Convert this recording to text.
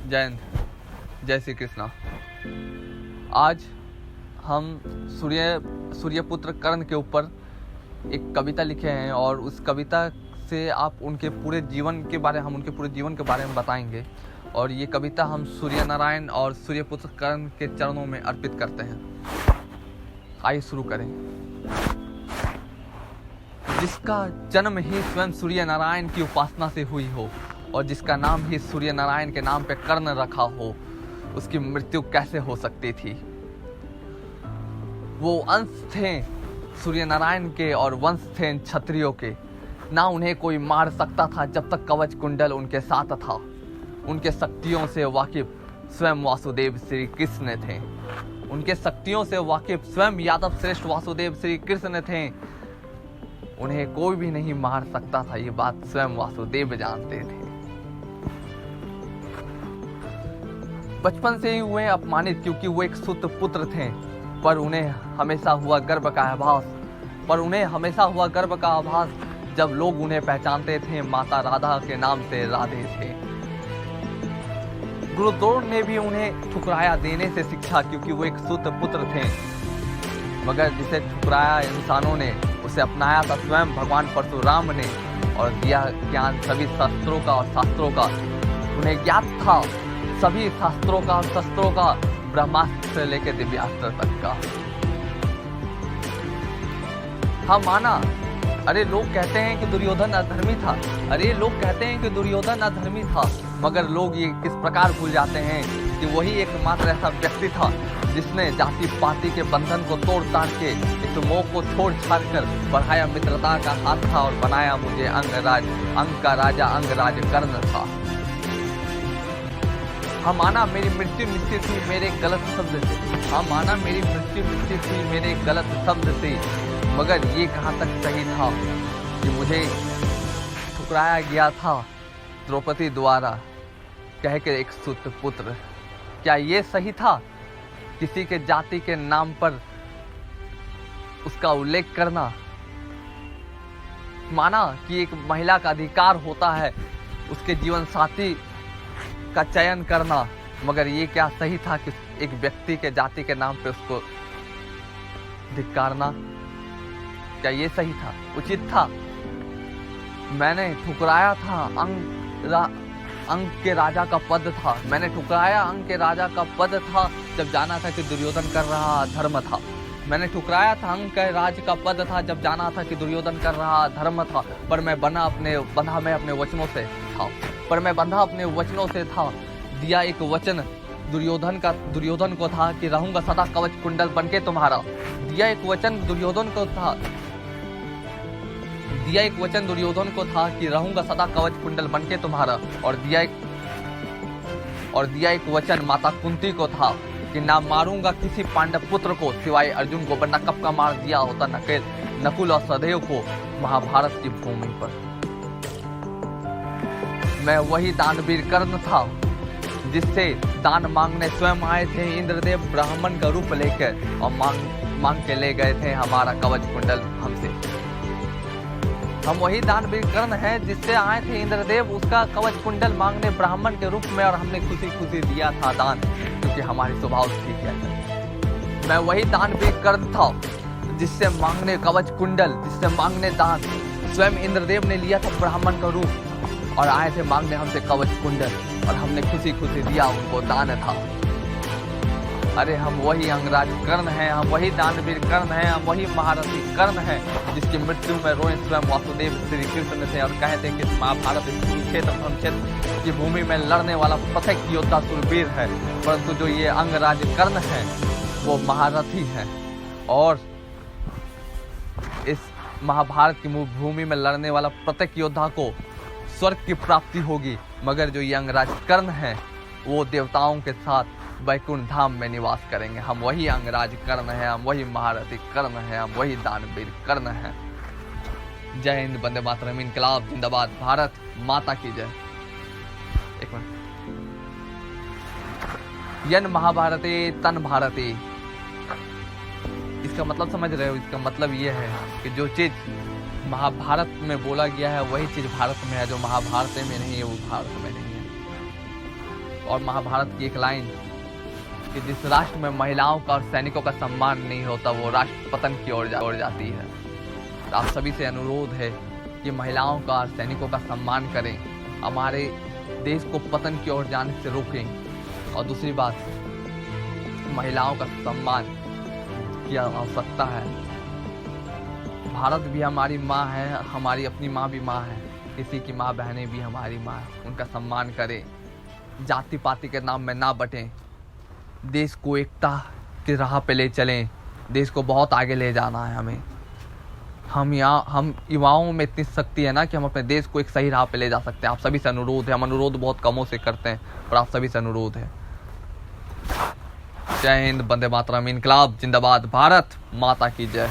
जय हिंद, जय श्री कृष्णा। आज हम सूर्यपुत्र कर्ण के ऊपर एक कविता लिखे हैं और उस कविता से आप उनके पूरे जीवन के बारे में बताएंगे। और ये कविता हम सूर्य नारायण और सूर्यपुत्र कर्ण के चरणों में अर्पित करते हैं। आइए शुरू करें। जिसका जन्म ही स्वयं सूर्य नारायण की उपासना से हुई हो और जिसका नाम ही सूर्य नारायण के नाम पे कर्ण रखा हो, उसकी मृत्यु कैसे हो सकती थी। वो अंश थे सूर्य नारायण के और वंश थे क्षत्रियों के। ना उन्हें कोई मार सकता था जब तक कवच कुंडल उनके साथ था। उनके शक्तियों से वाकिफ स्वयं वासुदेव श्री कृष्ण थे। उनके शक्तियों से वाकिफ स्वयं यादव श्रेष्ठ वासुदेव श्री कृष्ण थे। उन्हें कोई भी नहीं मार सकता था, ये बात स्वयं वासुदेव जानते थे। बचपन से ही हुए अपमानित क्योंकि वो एक सुत पुत्र थे, पर उन्हें हमेशा हुआ गर्व का आभास जब लोग उन्हें पहचानते थे माता राधा के नाम से राधे थे। गुरु द्रोण ने भी उन्हें ठुकराया देने से शिक्षा क्योंकि वो एक सुत पुत्र थे, मगर जिसे ठुकराया इंसानों ने उसे अपनाया था स्वयं भगवान परशुराम ने और दिया ज्ञान सभी शस्त्रों का और शास्त्रों का। उन्हें ज्ञात था सभी शास्त्रों का और शस्त्रों का, ब्रह्मास्त्र से लेकर दिव्यास्त्र तक का। हाँ माना, अरे लोग कहते हैं कि दुर्योधन अधर्मी था, मगर लोग ये किस प्रकार भूल जाते हैं कि वही एकमात्र ऐसा व्यक्ति था जिसने जाति पाति के बंधन को तोड़ ताड़ के इस मोह को छोड़ छाड़ कर बढ़ाया मित्रता का हाथ था और बनाया मुझे अंग का राजा अंगराज कर्ण था। हाँ माना मेरी मृत्यु निश्चित हुई मेरे गलत शब्द से, मगर ये कहाँ तक सही था कि मुझे ठुकराया गया था द्रौपदी द्वारा कह के एक सुत पुत्र। क्या ये सही था किसी के जाति के नाम पर उसका उल्लेख करना? माना कि एक महिला का अधिकार होता है उसके जीवन साथी का चयन करना, मगर ये क्या सही था कि एक व्यक्ति के जाति के नाम पे उसको धिक्कारना? क्या ये सही था, उचित था? मैंने ठुकराया था अंग के राजा का पद था। मैंने ठुकराया अंग के राजा का पद था जब जाना था कि दुर्योधन कर रहा धर्म था। मैंने ठुकराया था अंग के राज का पद था जब जाना था कि दुर्योधन कर रहा धर्म था। पर मैं बंधा अपने वचनों से था। दिया एक वचन दुर्योधन को था कि रहूंगा सदा कवच कुंडल बनके तुम्हारा। दिया एक वचन दुर्योधन को था कि रहूंगा सदा कवच कुंडल बनके तुम्हारा। और दिया एक वचन माता कुंती को था कि ना मारूंगा किसी पांडव पुत्र को सिवाय अर्जुन को, वरना कब का मार दिया होता नकुल और सहदेव को महाभारत की भूमि पर। मैं वही दानवीर कर्ण था जिससे दान मांगने स्वयं आए थे इंद्रदेव ब्राह्मण का रूप लेकर और मांग के ले गए थे हमारा कवच कुंडल हमसे। हम वही दानवीर कर्ण हैं जिससे आए थे इंद्रदेव उसका कवच कुंडल मांगने ब्राह्मण के रूप में, और हमने खुशी खुशी दिया था दान क्योंकि हमारी स्वभाव ठीक है। मैं वही दानवीर कर्ण था जिससे मांगने कवच कुंडल, जिससे मांगने दान स्वयं इंद्रदेव ने लिया था ब्राह्मण का रूप और आए थे मांगने हमसे कवच कुंडल, और हमने खुशी खुशी दिया, उनको दान था। अरे हम वही अंगराज कर्ण हैं, हम वही दानवीर कर्ण हैं, हम वही महारथी कर्ण हैं जिसकी मृत्यु में रोए स्वयं वासुदेव श्री कृष्ण थे और कहते हैं कि महाभारत क्षेत्र की भूमि में लड़ने वाला प्रत्येक योद्धा सुरवीर है, परंतु जो ये अंगराज कर्ण हैं वो महारथी हैं और इस महाभारत की भूमि में लड़ने वाला प्रत्येक योद्धा को स्वर्ग की प्राप्ति होगी, मगर जो ये अंगराज कर्ण हैं वो देवताओं के साथ वैकुंठ धाम में निवास करेंगे। हम वही अंगराज कर्ण हैं, हम वही महारथी कर्ण हैं, हम वही दानवीर कर्ण हैं। जय हिंद, वंदे मातरम, इनकलाब जिंदाबाद, भारत माता की जय। एक मिनट। यन महाभारते तन भारते, इसका मतलब समझ रहे हो? इसका मतलब ये है कि जो चीज महाभारत में बोला गया है वही चीज भारत में है, जो महाभारत में नहीं है वो भारत में नहीं है। और महाभारत की एक लाइन कि जिस राष्ट्र में महिलाओं का और सैनिकों का सम्मान नहीं होता वो राष्ट्र पतन की ओर जाती है। तो आप सभी से अनुरोध है कि महिलाओं का और सैनिकों का सम्मान करें, हमारे देश को पतन की ओर जाने से रोकें। और दूसरी बात, महिलाओं का सम्मान की आवश्यकता है। भारत भी हमारी माँ है, हमारी अपनी माँ भी माँ है, किसी की माँ बहनें भी हमारी माँ है, उनका सम्मान करें, जाति पाति के नाम में ना बटें, देश को एकता की राह पे ले चलें, देश को बहुत आगे ले जाना है हमें। हम युवाओं में इतनी शक्ति है ना कि हम अपने देश को एक सही राह पे ले जा सकते हैं। आप सभी से अनुरोध है, हम अनुरोध बहुत कमों से करते हैं और आप सभी से अनुरोध है। जय हिंद, वंदे मातरम, इनकलाब जिंदाबाद, भारत माता की जय।